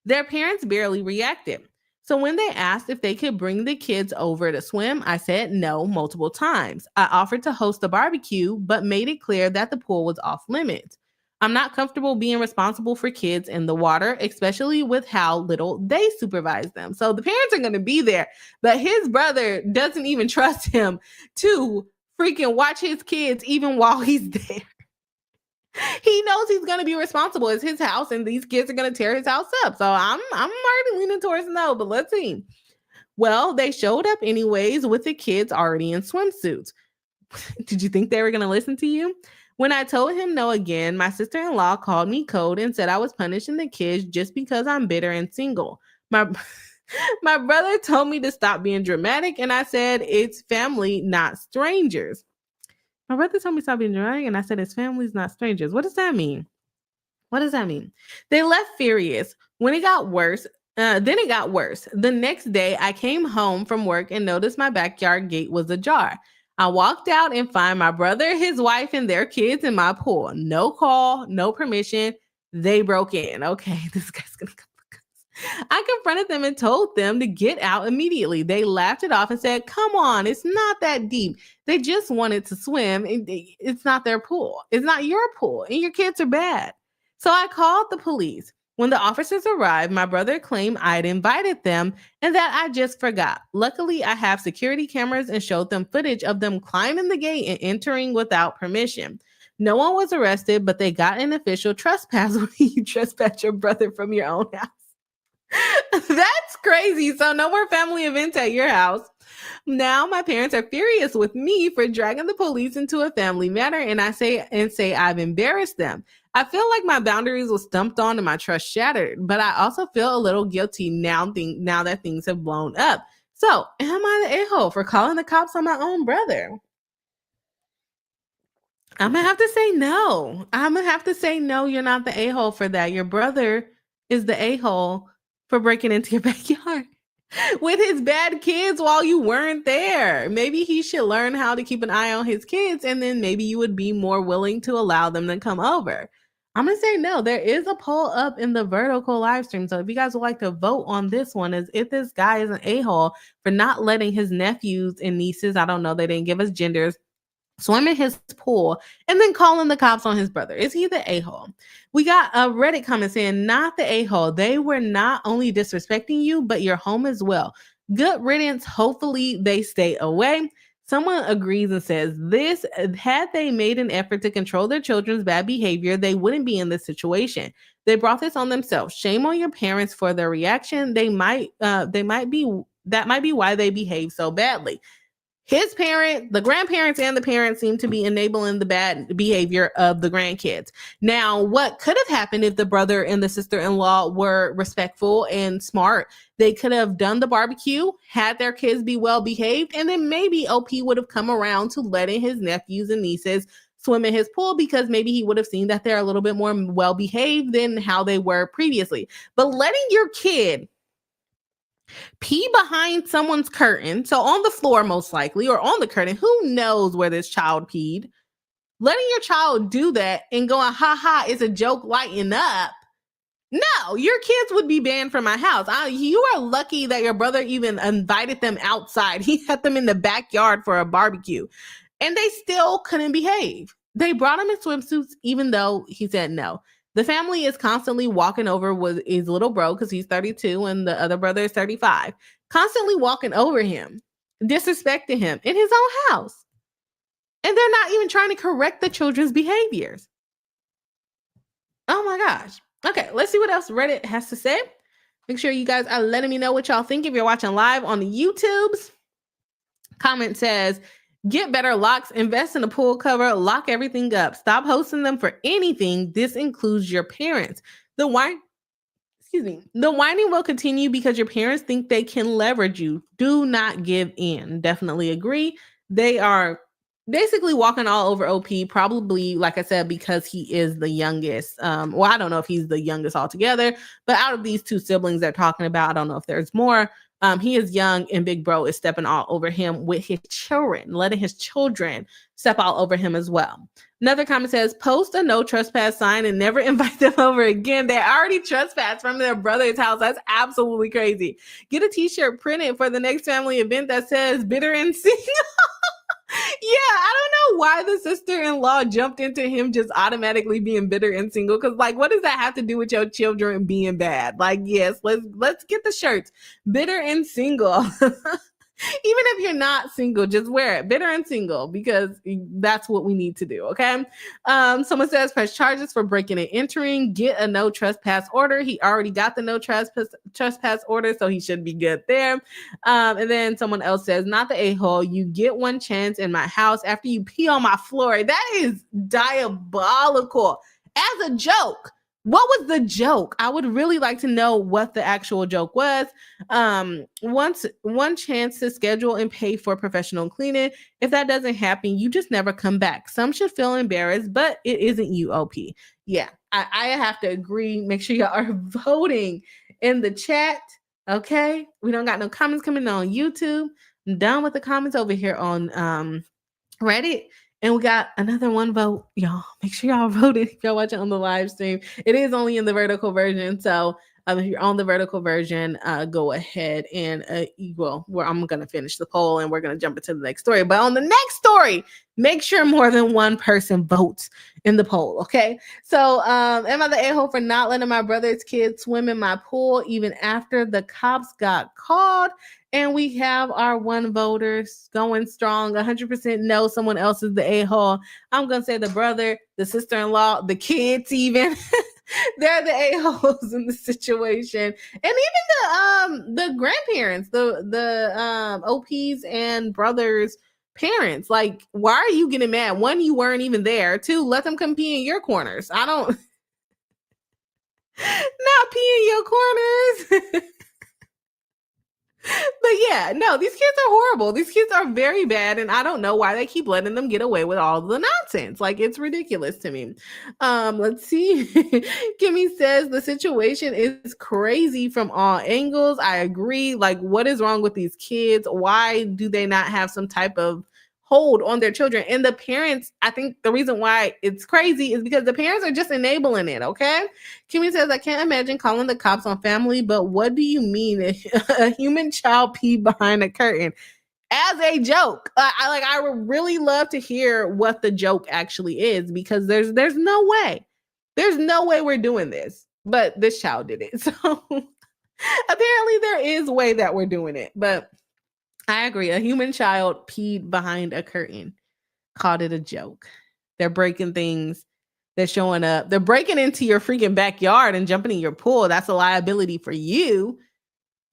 Their parents barely reacted. So when they asked if they could bring the kids over to swim, I said no multiple times. I offered to host a barbecue, but made it clear that the pool was off limits. I'm not comfortable being responsible for kids in the water, especially with how little they supervise them. So the parents are going to be there, but his brother doesn't even trust him to freaking watch his kids even while he's there. He knows he's going to be responsible. It's his house, and these kids are going to tear his house up. So I'm already leaning towards no, but let's see. Well, they showed up anyways with the kids already in swimsuits. Did you think they were going to listen to you? When I told him no again, my sister-in-law called me cold and said I was punishing the kids just because I'm bitter and single. My brother told me to stop being dramatic, and I said it's family, not strangers. My brother told me to stop being dramatic, and I said it's families, not strangers. What does that mean? What does that mean? They left furious. When it got worse, then it got worse. The next day, I came home from work and noticed my backyard gate was ajar. I walked out and find my brother, his wife, and their kids in my pool. No call, no permission. They broke in. Okay, this guy's gonna come. I confronted them and told them to get out immediately. They laughed it off and said, come on, it's not that deep. They just wanted to swim. It's not their pool. It's not your pool, and your kids are bad. So I called the police. When the officers arrived, my brother claimed I'd invited them and that I just forgot. Luckily, I have security cameras and showed them footage of them climbing the gate and entering without permission. No one was arrested, but they got an official trespass when you trespass your brother from your own house. That's crazy. So no more family events at your house. Now my parents are furious with me for dragging the police into a family matter, and I say I've embarrassed them. I feel like my boundaries were stumped on and my trust shattered, but I also feel a little guilty now that things have blown up. So am I the a-hole for calling the cops on my own brother? I'm gonna have to say no. You're not the a-hole for that. Your brother is the a-hole for breaking into your backyard with his bad kids while you weren't there. Maybe he should learn how to keep an eye on his kids, and then maybe you would be more willing to allow them to come over. I'm going to say no. There is a poll up in the vertical live stream. So if you guys would like to vote on this one, is if this guy is an a-hole for not letting his nephews and nieces, I don't know, they didn't give us genders, swim in his pool, and then calling the cops on his brother. Is he the a-hole? We got a Reddit comment saying, not the a-hole. They were not only disrespecting you, but your home as well. Good riddance. Hopefully they stay away. Someone agrees and says, had they made an effort to control their children's bad behavior, they wouldn't be in this situation. They brought this on themselves. Shame on your parents for their reaction. That might be why they behave so badly. His parent, the grandparents, and the parents seem to be enabling the bad behavior of the grandkids. Now, what could have happened if the brother and the sister-in-law were respectful and smart? They could have done the barbecue, had their kids be well behaved, and then maybe OP would have come around to letting his nephews and nieces swim in his pool, because maybe he would have seen that they're a little bit more well behaved than how they were previously. But letting your kid pee behind someone's curtain, so on the floor most likely, or on the curtain, who knows where this child peed, letting your child do that and going, ha, it's a joke, lighten up. No, your kids would be banned from my house. You are lucky that your brother even invited them outside. He had them in the backyard for a barbecue, and they still couldn't behave. They brought him in swimsuits, even though he said no. The family is constantly walking over with his little bro, because he's 32 and the other brother is 35, constantly walking over him, disrespecting him in his own house. And they're not even trying to correct the children's behaviors. Oh my gosh. Okay, let's see what else Reddit has to say. Make sure you guys are letting me know what y'all think if you're watching live on the YouTubes. Comment says, get better locks, invest in a pool cover, lock everything up. Stop hosting them for anything. This includes your parents. The whining will continue because your parents think they can leverage you. Do not give in. Definitely agree. They are basically walking all over OP, probably, like I said, because he is the youngest. Well, I don't know if he's the youngest altogether, but out of these two siblings they're talking about, I don't know if there's more. He is young, and Big Bro is stepping all over him with his children, letting his children step all over him as well. Another comment says, post a no trespass sign and never invite them over again. They already trespassed from their brother's house. That's absolutely crazy. Get a t-shirt printed for the next family event that says bitter and single. Yeah, I don't know why the sister-in-law jumped into him just automatically being bitter and single. Because, like, what does that have to do with your children being bad? Like, yes, let's get the shirts. Bitter and single. Even if you're not single, just wear it, bitter and single, because that's what we need to do. Okay. Someone says press charges for breaking and entering, get a no trespass order. He already got the no trespass order, so he should be good there. And then someone else says, not the a-hole, you get one chance in my house after you pee on my floor. That is diabolical. As a joke. What was the joke? I would really like to know what the actual joke was. One chance to schedule and pay for professional cleaning. If that doesn't happen, you just never come back. Some should feel embarrassed, but it isn't you, OP. Yeah, I have to agree. Make sure y'all are voting in the chat. Okay, we don't got no comments coming on YouTube. I'm done with the comments over here on Reddit. And we got another one vote. Y'all, make sure y'all voted if y'all watching on the live stream. It is only in the vertical version. So if you're on the vertical version, go ahead and I'm going to finish the poll and we're going to jump into the next story. But on the next story, make sure more than one person votes in the poll. Okay. So am I the a-hole for not letting my brother's kids swim in my pool even after the cops got called? And we have our one voters going strong, 100% no, someone else is the a-hole. I'm going to say the brother, the sister-in-law, the kids even. They're the a-holes in the situation. And even the grandparents, the OPs and brothers' parents. Like, why are you getting mad? One, you weren't even there. Two, let them come pee in your corners. I don't... Not pee in your corners. But yeah, no, these kids are horrible. These kids are very bad, and I don't know why they keep letting them get away with all the nonsense. Like, it's ridiculous to me. Let's see. Kimmy says the situation is crazy from all angles. I agree. Like, what is wrong with these kids? Why do they not have some type of hold on their children? And the parents, I think the reason why it's crazy is because the parents are just enabling it. Okay. Kimmy says, I can't imagine calling the cops on family, but what do you mean a human child peed behind a curtain? As a joke. I would really love to hear what the joke actually is, because there's no way we're doing this, but this child did it. So apparently there is a way that we're doing it, but I agree. A human child peed behind a curtain. Called it a joke. They're breaking things. They're showing up. They're breaking into your freaking backyard and jumping in your pool. That's a liability for you.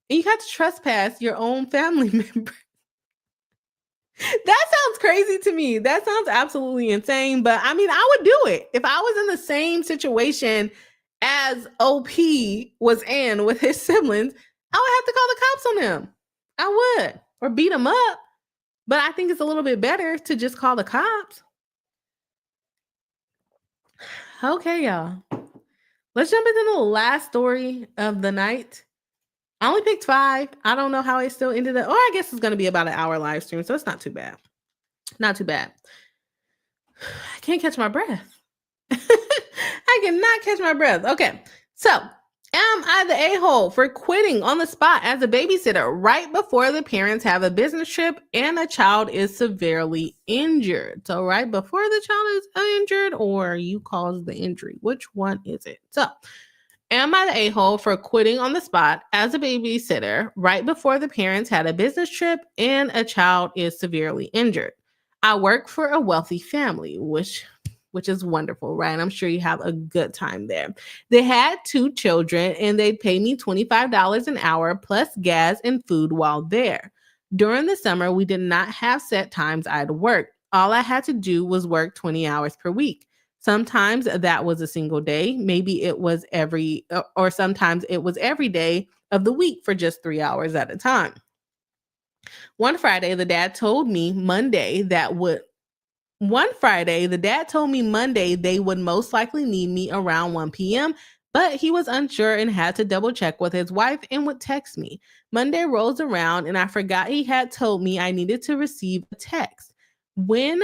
And you got to trespass your own family member. That sounds crazy to me. That sounds absolutely insane. But I mean, I would do it. If I was in the same situation as OP was in with his siblings, I would have to call the cops on them. I would. Or beat them up. But I think it's a little bit better to just call the cops. Okay, y'all. Let's jump into the last story of the night. I only picked 5. I don't know how it still ended up. Or I guess it's going to be about an hour live stream, so it's not too bad. Not too bad. I can't catch my breath. I cannot catch my breath. Okay, so am I the a-hole for quitting on the spot as a babysitter right before the parents have a business trip and a child is severely injured? So right before the child is injured, or you caused the injury? Which one is it? So am I the a-hole for quitting on the spot as a babysitter right before the parents had a business trip and a child is severely injured? I work for a wealthy family, which is wonderful, right? I'm sure you have a good time there. They had 2 children and they'd pay me $25 an hour plus gas and food while there. During the summer, we did not have set times I'd work. All I had to do was work 20 hours per week. Sometimes that was a single day. Maybe it was sometimes it was every day of the week for just 3 hours at a time. One Friday, the dad told me Monday they would most likely need me around 1 p.m., but he was unsure and had to double check with his wife and would text me. Monday rolls around and I forgot he had told me I needed to receive a text. When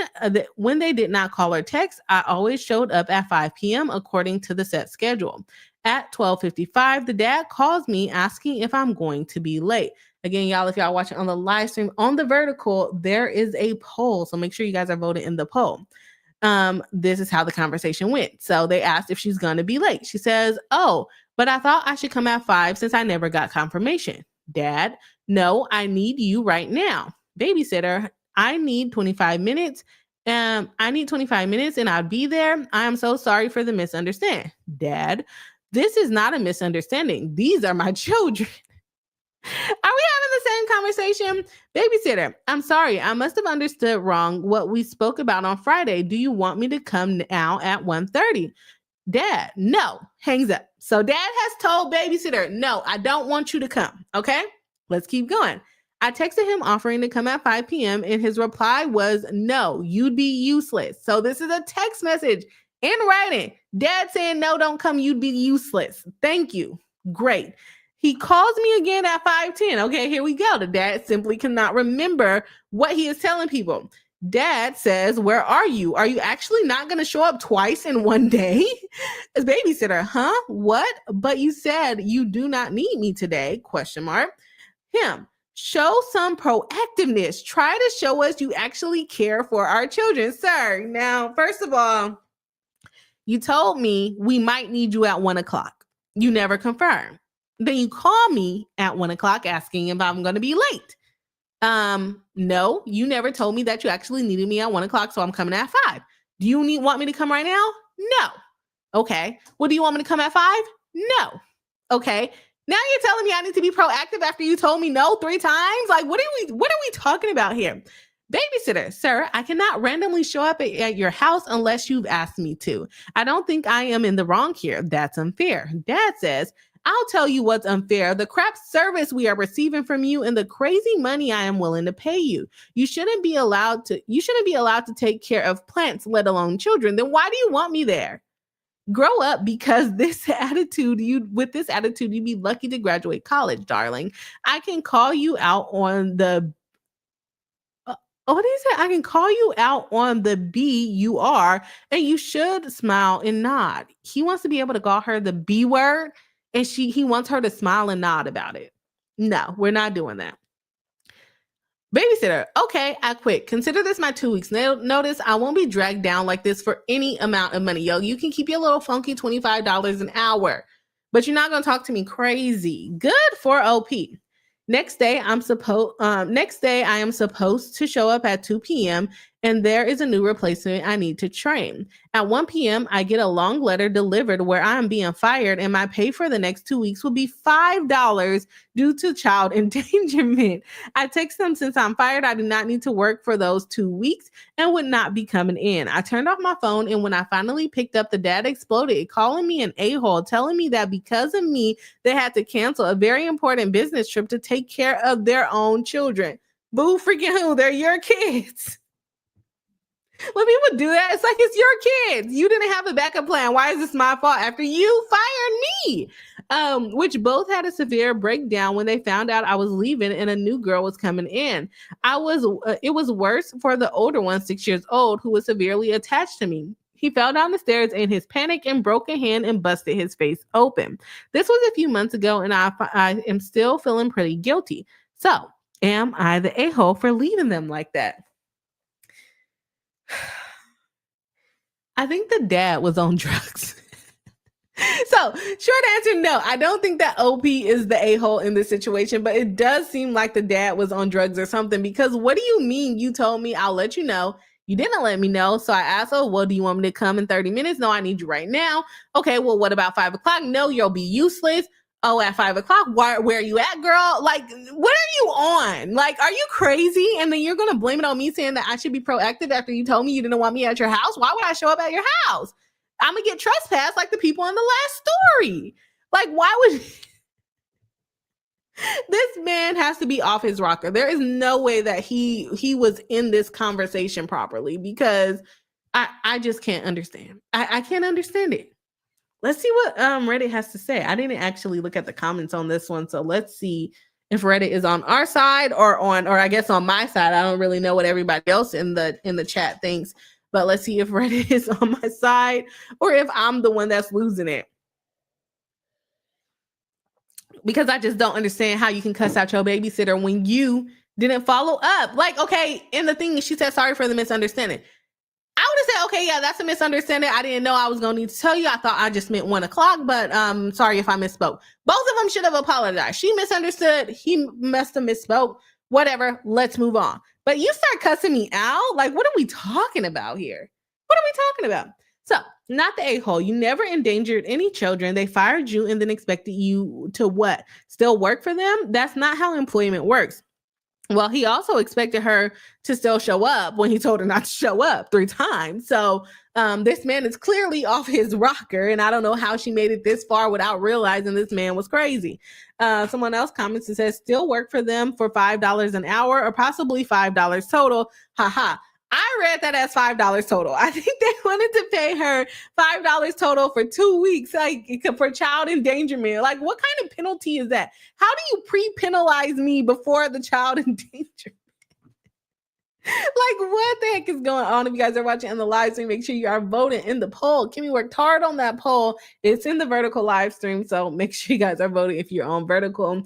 they did not call or text, I always showed up at 5 p.m. according to the set schedule. At 12:55, the dad calls me asking if I'm going to be late. Again, y'all, if y'all watching on the live stream, on the vertical, there is a poll. So make sure you guys are voting in the poll. This is how the conversation went. So they asked if she's going to be late. She says, oh, but I thought I should come at 5 since I never got confirmation. Dad, No, I need you right now. Babysitter, I need 25 minutes. I need 25 minutes and I'll be there. I am so sorry for the misunderstanding. Dad, this is not a misunderstanding. These are my children. Are we having the same conversation? Babysitter, I'm sorry. I must have understood wrong what we spoke about on Friday. Do you want me to come now at 1:30? Dad, no. Hangs up. So dad has told babysitter, no, I don't want you to come. Okay, let's keep going. I texted him offering to come at 5 p.m. and his reply was, no, you'd be useless. So this is a text message in writing. Dad saying, no, don't come. You'd be useless. Thank you. Great. He calls me again at 5:10. Okay, here we go. The dad simply cannot remember what he is telling people. Dad says, where are you? Are you actually not going to show up twice in one day? As babysitter, huh? What? But you said you do not need me today, question mark. Him, show some proactiveness. Try to show us you actually care for our children. Sir, now, first of all, you told me we might need you at 1 o'clock. You never confirmed. Then you call me at 1 o'clock asking if I'm going to be late. No, you never told me that you actually needed me at 1 o'clock, so I'm coming at 5. Do you want me to come right now? No. Okay. Well, do you want me to come at 5? No. Okay. Now you're telling me I need to be proactive after you told me no 3 times? Like, what are we talking about here? Babysitter, sir, I cannot randomly show up at your house unless you've asked me to. I don't think I am in the wrong here. That's unfair. Dad says, I'll tell you what's unfair. The crap service we are receiving from you and the crazy money I am willing to pay you. You shouldn't be allowed to take care of plants, let alone children. Then why do you want me there? Grow up, because you'd be lucky to graduate college, darling. I can call you out on the what did he say? I can call you out on the B you are, and you should smile and nod. He wants to be able to call her the B word, and he wants her to smile and nod about it. No, we're not doing that. Babysitter, okay, I quit. Consider this my 2 weeks notice. I won't be dragged down like this for any amount of money. Yo, you can keep your little funky $25 an hour, but you're not going to talk to me crazy. Good for OP. Next day, I am supposed to show up at 2 p.m. and there is a new replacement I need to train. At 1 p.m., I get a long letter delivered where I am being fired and my pay for the next 2 weeks will be $5 due to child endangerment. I text them, since I'm fired, I do not need to work for those 2 weeks and would not be coming in. I turned off my phone, and when I finally picked up, the dad exploded, calling me an a-hole, telling me that because of me, they had to cancel a very important business trip to take care of their own children. Boo freaking who? They're your kids. When people do that, it's like, it's your kids. You didn't have a backup plan. Why is this my fault after you fired me? Which both had a severe breakdown when they found out I was leaving and a new girl was coming in. It was worse for the older one, 6 years old, who was severely attached to me. He fell down the stairs in his panic and broke a hand and busted his face open. This was a few months ago, and I am still feeling pretty guilty. So, am I the a-hole for leaving them like that? I think the dad was on drugs. So, short answer, no. I don't think that OP is the a-hole in this situation, but it does seem like the dad was on drugs or something, because what do you mean you told me I'll let you know? You didn't let me know. So I asked, oh, well, do you want me to come in 30 minutes? No, I need you right now. Okay, well, what about 5 o'clock? No, you'll be useless. Oh, at 5 o'clock, where are you at, girl? Like, what are you on? Like, are you crazy? And then you're going to blame it on me saying that I should be proactive after you told me you didn't want me at your house? Why would I show up at your house? I'm going to get trespassed like the people in the last story. Like, why would... This man has to be off his rocker. There is no way that he was in this conversation properly, because I just can't understand. I can't understand it. Let's see what Reddit has to say. I didn't actually look at the comments on this one, so let's see if Reddit is on our side or I guess on my side. I don't really know what everybody else in the chat thinks, but let's see if Reddit is on my side or if I'm the one that's losing it. Because I just don't understand how you can cuss out your babysitter when you didn't follow up. Like, okay, and the thing is, she said sorry for the misunderstanding. I would have said, okay, yeah, that's a misunderstanding. I didn't know I was going to need to tell you. I thought I just meant 1 o'clock, but sorry if I misspoke. Both of them should have apologized. She misunderstood. He must have misspoke. Whatever. Let's move on. But you start cussing me out? Like, what are we talking about here? What are we talking about? So, not the a-hole. You never endangered any children. They fired you and then expected you to what? Still work for them? That's not how employment works. Well, he also expected her to still show up when he told her not to show up 3 times. So this man is clearly off his rocker, and I don't know how she made it this far without realizing this man was crazy. Someone else comments and says, still work for them for $5 an hour or possibly $5 total. Haha. I read that as $5 total. I think they wanted to pay her $5 total for 2 weeks, like for child endangerment. Like, what kind of penalty is that? How do you pre-penalize me before the child endangerment? Like, what the heck is going on? If you guys are watching on the live stream, make sure you are voting in the poll. Kimmy worked hard on that poll. It's in the vertical live stream, so make sure you guys are voting if you're on vertical.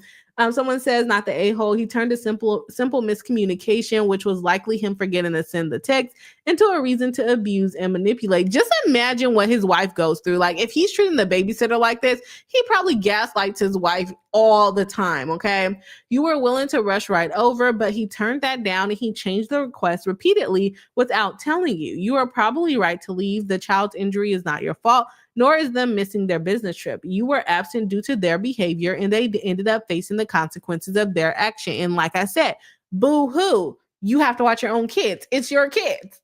Someone says, not the a-hole. He turned a simple miscommunication, which was likely him forgetting to send the text, into a reason to abuse and manipulate. Just imagine what his wife goes through. Like, if he's treating the babysitter like this, he probably gaslights his wife all the time, okay? You were willing to rush right over, but he turned that down and he changed the request repeatedly without telling you. You are probably right to leave. The child's injury is not your fault, nor is them missing their business trip. You were absent due to their behavior, and they ended up facing the consequences of their action. And like I said, boo-hoo, you have to watch your own kids. It's your kids.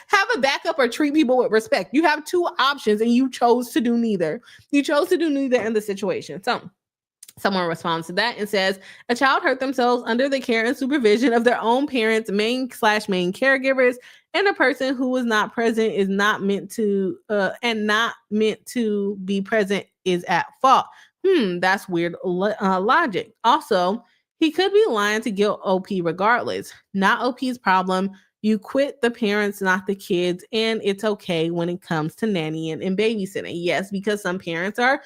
Have a backup or treat people with respect. You have 2 options, and you chose to do neither. You chose to do neither in the situation. So someone responds to that and says, a child hurt themselves under the care and supervision of their own parents, main caregivers, and a person who was not present is not meant to be present is at fault. That's weird logic. Also, he could be lying to guilt OP regardless. Not OP's problem. You quit the parents, not the kids, and it's okay when it comes to nannying and babysitting. Yes, because some parents are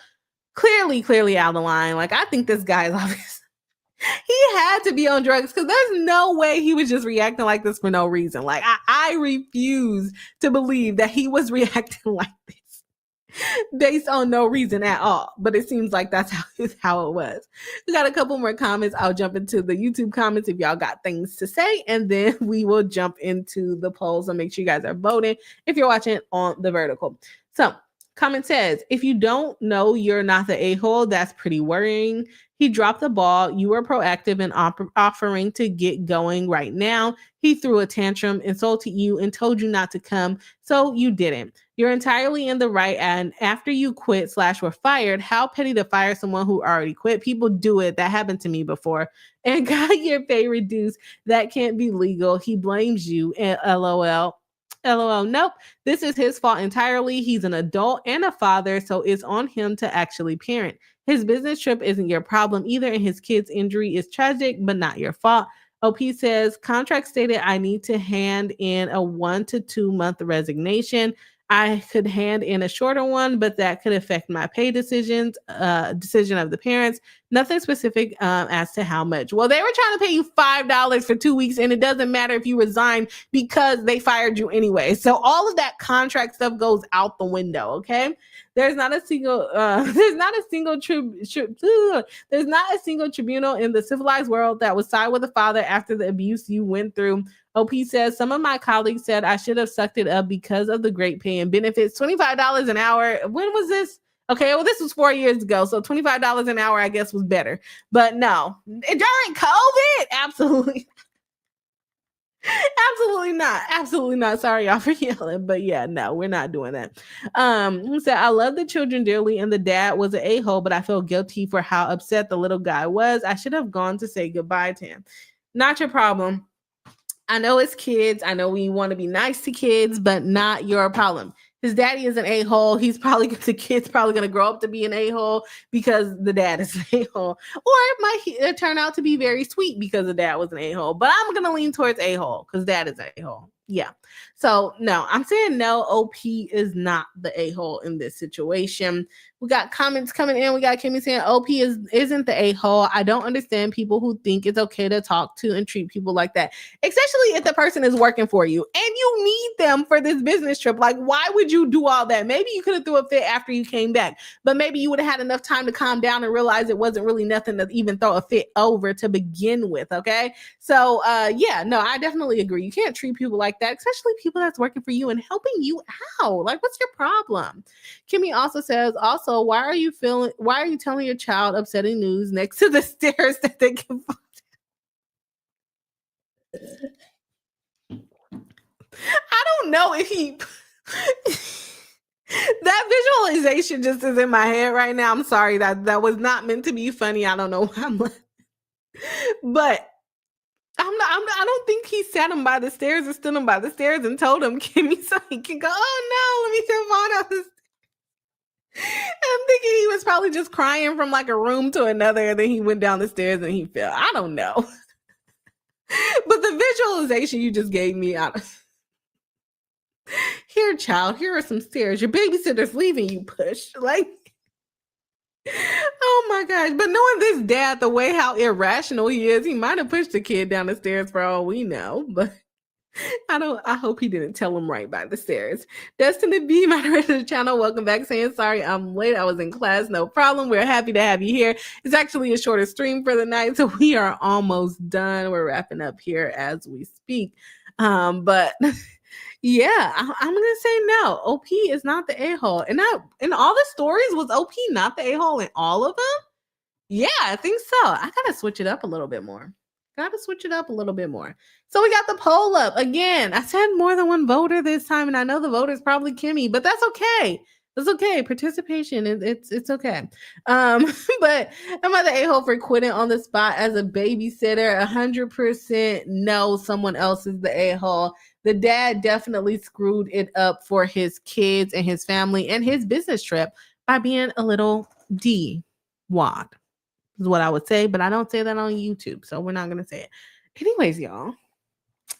clearly out of line. Like, I think this guy is obvious. He had to be on drugs because there's no way he was just reacting like this for no reason. Like, I refuse to believe that he was reacting like this based on no reason at all. But it seems like that's how it was. We got a couple more comments. I'll jump into the YouTube comments if y'all got things to say, and then we will jump into the polls. So make sure you guys are voting if you're watching on the vertical. So comment says, if you don't know you're not the a-hole, that's pretty worrying. He dropped the ball. You were proactive in offering to get going right now. He threw a tantrum, insulted you, and told you not to come, so you didn't. You're entirely in the right, and after you quit / were fired, how petty to fire someone who already quit. People do it. That happened to me before. And got your pay reduced. That can't be legal. He blames you, and LOL. Nope. This is his fault entirely. He's an adult and a father, so it's on him to actually parent. His business trip isn't your problem either, and his kid's injury is tragic, but not your fault. OP says, contract stated I need to hand in a 1 to 2 month resignation. I could hand in a shorter one, but that could affect my pay decision of the parents. Nothing specific as to how much. Well, they were trying to pay you $5 for 2 weeks, and it doesn't matter if you resign because they fired you anyway. So all of that contract stuff goes out the window. Okay, there's not a single tribunal in the civilized world that would side with the father after the abuse you went through. OP says, some of my colleagues said I should have sucked it up because of the great pay and benefits. $25 an hour. When was this? Okay, well, this was 4 years ago, so $25 an hour, I guess, was better. But no, during COVID, absolutely. Absolutely not. Absolutely not. Sorry, y'all, for yelling. But yeah, no, we're not doing that. He said, I love the children dearly, and the dad was an a-hole, but I feel guilty for how upset the little guy was. I should have gone to say goodbye to him. Not your problem. I know it's kids. I know we want to be nice to kids, but not your problem. His daddy is an a-hole. The kid's probably going to grow up to be an a-hole because the dad is an a-hole. Or it might turn out to be very sweet because the dad was an a-hole. But I'm going to lean towards a-hole because dad is an a-hole. Yeah. So no, I'm saying no, OP is not the a-hole in this situation. We got comments coming in. We got Kimmy saying OP isn't the a-hole. I don't understand people who think it's okay to talk to and treat people like that, especially if the person is working for you and you need them for this business trip. Like, why would you do all that? Maybe you could have threw a fit after you came back, but maybe you would have had enough time to calm down and realize it wasn't really nothing to even throw a fit over to begin with. Okay. So yeah, no, I definitely agree. You can't treat people like that, especially people that's working for you and helping you out. Like, what's your problem? Kimmy also says, also, why are you telling your child upsetting news next to the stairs that they can fall down? I don't know if he that visualization just is in my head right now. I'm sorry, that was not meant to be funny. I don't know why I'm like, but I don't think he sat him by the stairs or stood him by the stairs and told him, Kimmy, so he can go, oh no, let me just fall down the stairs. I'm thinking he was probably just crying from like a room to another, and then he went down the stairs and he fell. I don't know. But the visualization you just gave me, here, child, here are some stairs. Your babysitter's leaving you, push. Like, oh my gosh. But knowing this dad, the way how irrational he is, he might have pushed the kid down the stairs for all we know. But I hope he didn't tell him right by the stairs. Destiny B, moderator of the channel, welcome back. Saying sorry I'm late. I was in class. No problem. We're happy to have you here. It's actually a shorter stream for the night, so we are almost done. We're wrapping up here as we speak. But yeah, I'm gonna say no. OP is not the a-hole. And in all the stories, was OP not the a-hole in all of them? Yeah, I think so. I gotta switch it up a little bit more. So we got the poll up again. I said more than one voter this time, and I know the voter is probably Kimmy, but that's okay. That's okay. Participation, it's okay. But am I the a-hole for quitting on the spot as a babysitter? 100% no. Someone else is the a-hole. The dad definitely screwed it up for his kids and his family and his business trip by being a little D-wad. Is what I would say, but I don't say that on YouTube, so we're not going to say it. Anyways, y'all,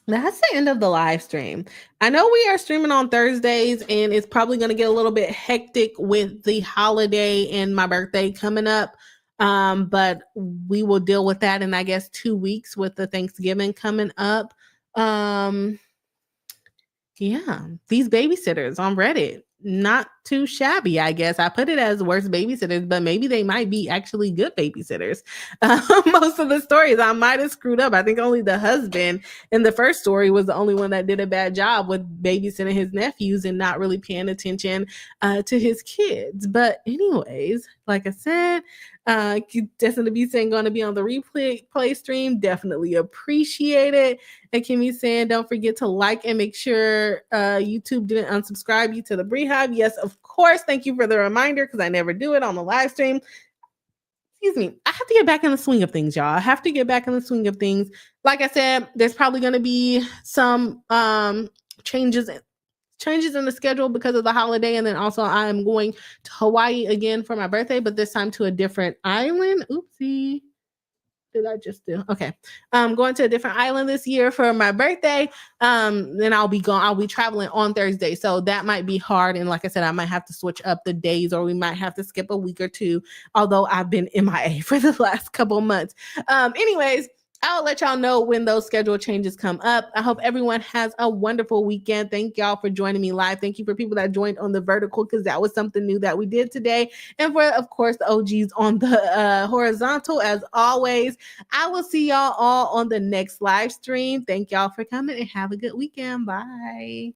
that's the end of the live stream. I know we are streaming on Thursdays, and it's probably going to get a little bit hectic with the holiday and my birthday coming up, but we will deal with that in, I guess, 2 weeks with the Thanksgiving coming up. Yeah, these babysitters on Reddit, not too shabby, I guess. I put it as worst babysitters, but maybe they might be actually good babysitters. Most of the stories I might have screwed up. I think only the husband in the first story was the only one that did a bad job with babysitting his nephews and not really paying attention to his kids. But anyways, like I said, Destined to be saying going to be on the replay stream. Definitely appreciate it. And Kimmy saying, don't forget to like and make sure YouTube didn't unsubscribe you to the Beehive. Yes, of course. Thank you for the reminder because I never do it on the live stream. Excuse me. I have to get back in the swing of things, y'all. I have to get back in the swing of things. Like I said, there's probably going to be some changes in the schedule because of the holiday. And then also I'm going to Hawaii again for my birthday, but this time to a different island. Oopsie. Did I just do? Okay. I'm going to a different island this year for my birthday. Then I'll be traveling on Thursday. So that might be hard. And like I said, I might have to switch up the days, or we might have to skip a week or two, although I've been MIA for the last couple months. Anyways, I'll let y'all know when those schedule changes come up. I hope everyone has a wonderful weekend. Thank y'all for joining me live. Thank you for people that joined on the vertical, because that was something new that we did today. And for, of course, the OGs on the horizontal, as always. I will see y'all all on the next live stream. Thank y'all for coming and have a good weekend. Bye.